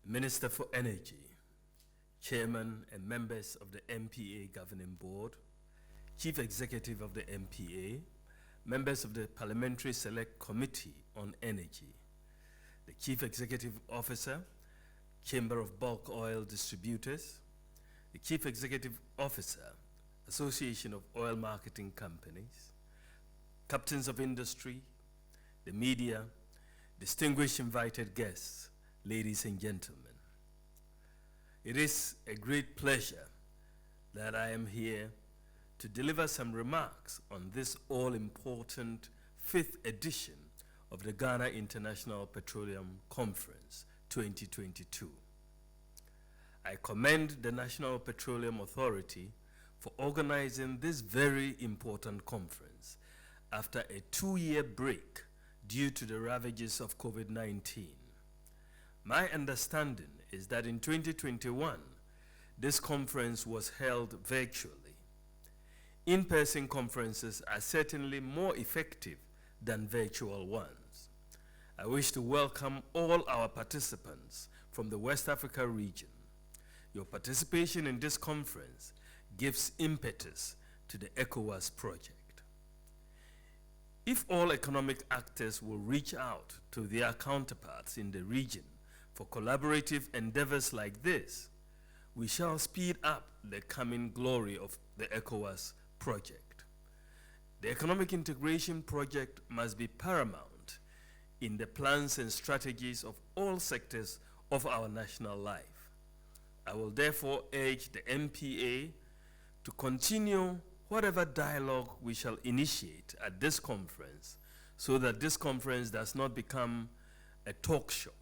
Minister for Energy, Chairman and members of the MPA Governing Board, Chief Executive of the MPA, members of the Parliamentary Select Committee on Energy, the Chief Executive Officer, Chamber of Bulk Oil Distributors, the Chief Executive Officer, Association of Oil Marketing Companies, Captains of Industry, the media, distinguished invited guests, ladies and gentlemen. It is a great pleasure that I am here to deliver some remarks on this all-important 5th edition of the Ghana International Petroleum Conference 2022. I commend the National Petroleum Authority for organizing this very important conference after a 2-year break due to the ravages of COVID-19. My understanding is that in 2021, this conference was held virtually. In-person conferences are certainly more effective than virtual ones. I wish to welcome all our participants from the West Africa region. Your participation in this conference gives impetus to the ECOWAS project. If all economic actors will reach out to their counterparts in the region for collaborative endeavors like this, we shall speed up the coming glory of the ECOWAS project. The economic integration project must be paramount in the plans and strategies of all sectors of our national life. I will therefore urge the MPA to continue whatever dialogue we shall initiate at this conference so that this conference does not become a talk shop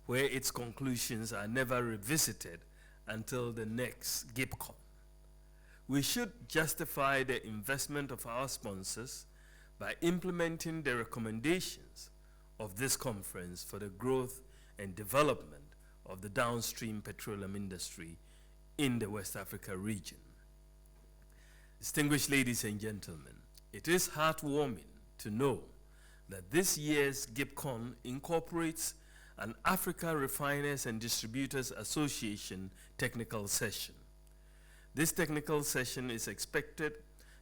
where its conclusions are never revisited until the next GIPCON. We should justify the investment of our sponsors by implementing the recommendations of this conference for the growth and development of the downstream petroleum industry in the West Africa region. Distinguished ladies and gentlemen, it is heartwarming to know that this year's GIPCON incorporates an Africa Refiners and Distributors Association technical session. This technical session is expected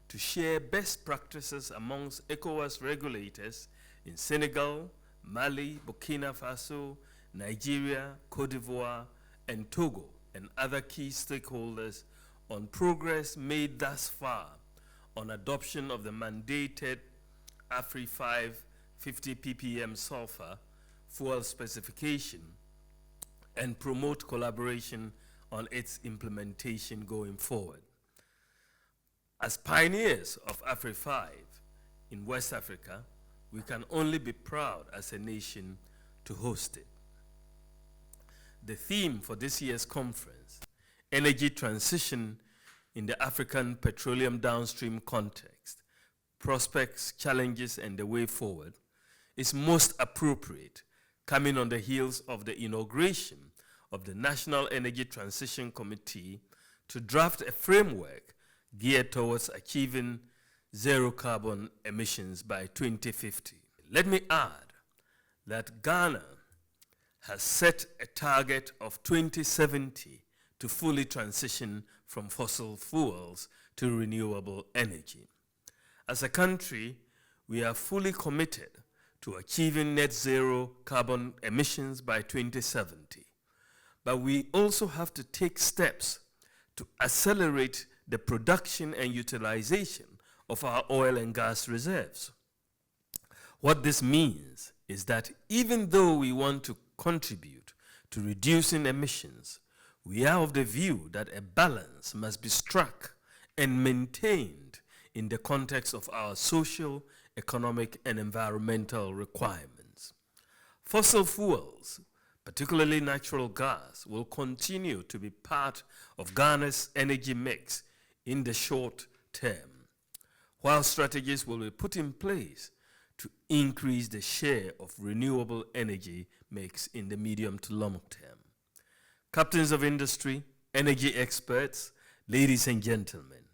to share best practices amongst ECOWAS regulators in Senegal, Mali, Burkina Faso, Nigeria, Cote d'Ivoire, and Togo, and other key stakeholders on progress made thus far on adoption of the mandated AFRI-5 50 ppm sulfur fuel specification and promote collaboration on its implementation going forward. As pioneers of AFRI-5 in West Africa, we can only be proud as a nation to host it. The theme for this year's conference, Energy Transition in the African Petroleum Downstream Context, Prospects, Challenges, and the Way Forward, is most appropriate, coming on the heels of the inauguration of the National Energy Transition Committee to draft a framework geared towards achieving zero carbon emissions by 2050. Let me add that Ghana has set a target of 2070 to fully transition from fossil fuels to renewable energy. As a country, we are fully committed to achieving net zero carbon emissions by 2070. But we also have to take steps to accelerate the production and utilization of our oil and gas reserves. What this means is that even though we want to contribute to reducing emissions, we are of the view that a balance must be struck and maintained in the context of our social, economic, and environmental requirements. Fossil fuels, particularly natural gas, will continue to be part of Ghana's energy mix in the short term, while strategies will be put in place to increase the share of renewable energy mix in the medium to long term. Captains of industry, energy experts, ladies and gentlemen,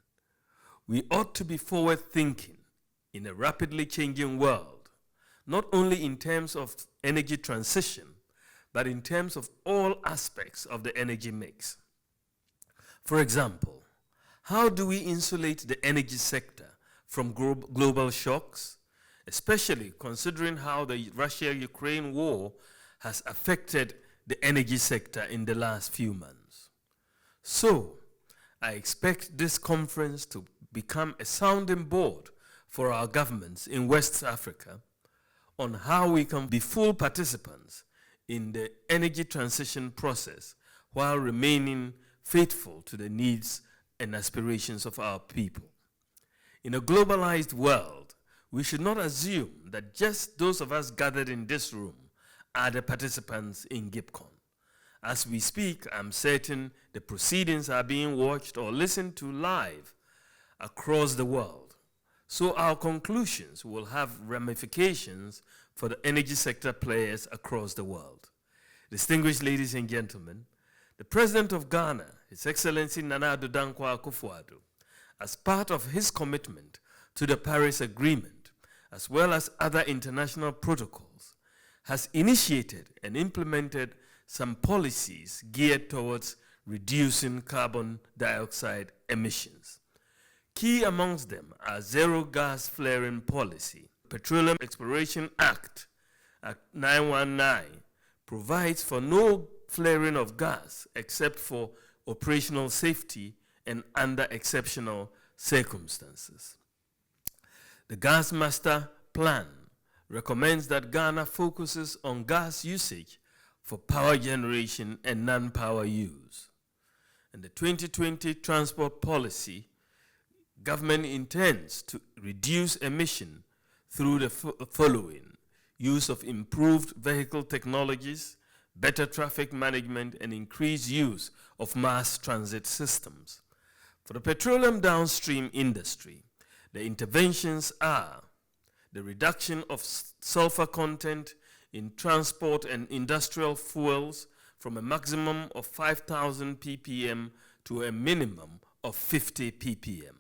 we ought to be forward-thinking in a rapidly changing world, not only in terms of energy transition, but in terms of all aspects of the energy mix. For example, how do we insulate the energy sector from global shocks, especially considering how the Russia-Ukraine war has affected the energy sector in the last few months? So, I expect this conference to become a sounding board for our governments in West Africa on how we can be full participants in the energy transition process while remaining faithful to the needs and aspirations of our people. In a globalized world, we should not assume that just those of us gathered in this room are the participants in GIPCON. As we speak, I'm certain the proceedings are being watched or listened to live across the world. So our conclusions will have ramifications for the energy sector players across the world. Distinguished ladies and gentlemen, the President of Ghana, His Excellency Nana Addo Dankwa Akufo-Addo, as part of his commitment to the Paris Agreement, as well as other international protocols, has initiated and implemented some policies geared towards reducing carbon dioxide emissions. Key amongst them are Zero Gas Flaring Policy. Petroleum Exploration Act 919 provides for no flaring of gas except for operational safety and under exceptional circumstances. The Gas Master Plan recommends that Ghana focuses on gas usage for power generation and non-power use. In the 2020 transport policy, government intends to reduce emission through the following: use of improved vehicle technologies, better traffic management, and increased use of mass transit systems. For the petroleum downstream industry, the interventions are the reduction of sulfur content in transport and industrial fuels from a maximum of 5,000 ppm to a minimum of 50 ppm.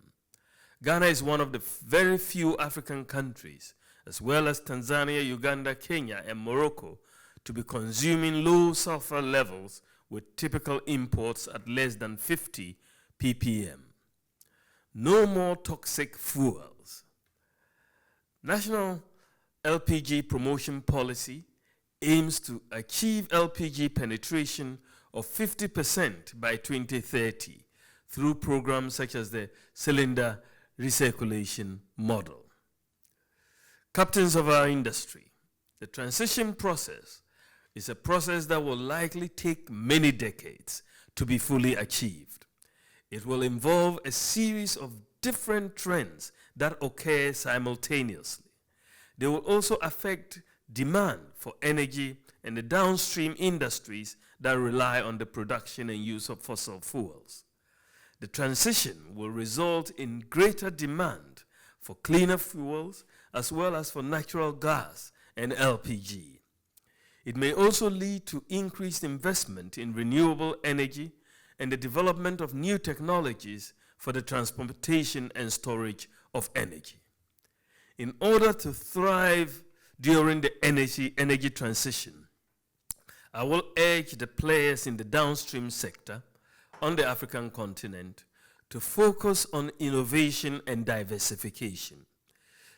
Ghana is one of the very few African countries, as well as Tanzania, Uganda, Kenya, and Morocco, to be consuming low sulfur levels with typical imports at less than 50 ppm. No more toxic fuels. National LPG promotion policy aims to achieve LPG penetration of 50% by 2030 through programs such as the cylinder recirculation model. Captains of our industry, the transition process is a process that will likely take many decades to be fully achieved. It will involve a series of different trends that occur simultaneously. They will also affect demand for energy and the downstream industries that rely on the production and use of fossil fuels. The transition will result in greater demand for cleaner fuels as well as for natural gas and LPG. It may also lead to increased investment in renewable energy and the development of new technologies for the transportation and storage of energy. In order to thrive during the energy transition, I will urge the players in the downstream sector on the African continent to focus on innovation and diversification.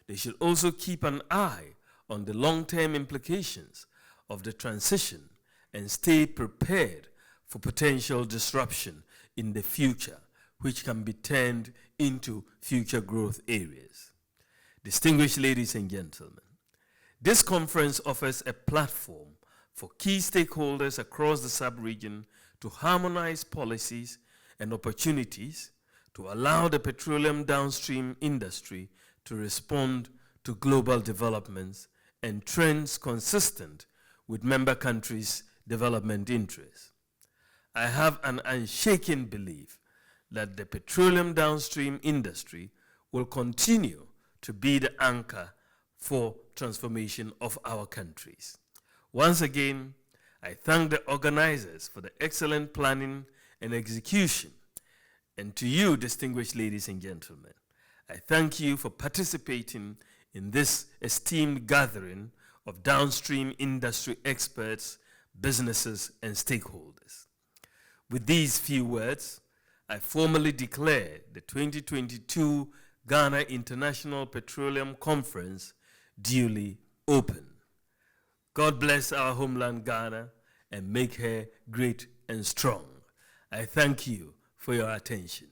They should also keep an eye on the long-term implications of the transition and stay prepared for potential disruption in the future, which can be turned into future growth areas. Distinguished ladies and gentlemen, this conference offers a platform for key stakeholders across the sub-region to harmonize policies and opportunities to allow the petroleum downstream industry to respond to global developments and trends consistent with member countries' development interests. I have an unshaken belief that the petroleum downstream industry will continue to be the anchor for transformation of our countries. Once again, I thank the organizers for the excellent planning and execution. And to you, distinguished ladies and gentlemen, I thank you for participating in this esteemed gathering of downstream industry experts, businesses, and stakeholders. With these few words, I formally declare the 2022 Ghana International Petroleum Conference duly open. God bless our homeland Ghana and make her great and strong. I thank you for your attention.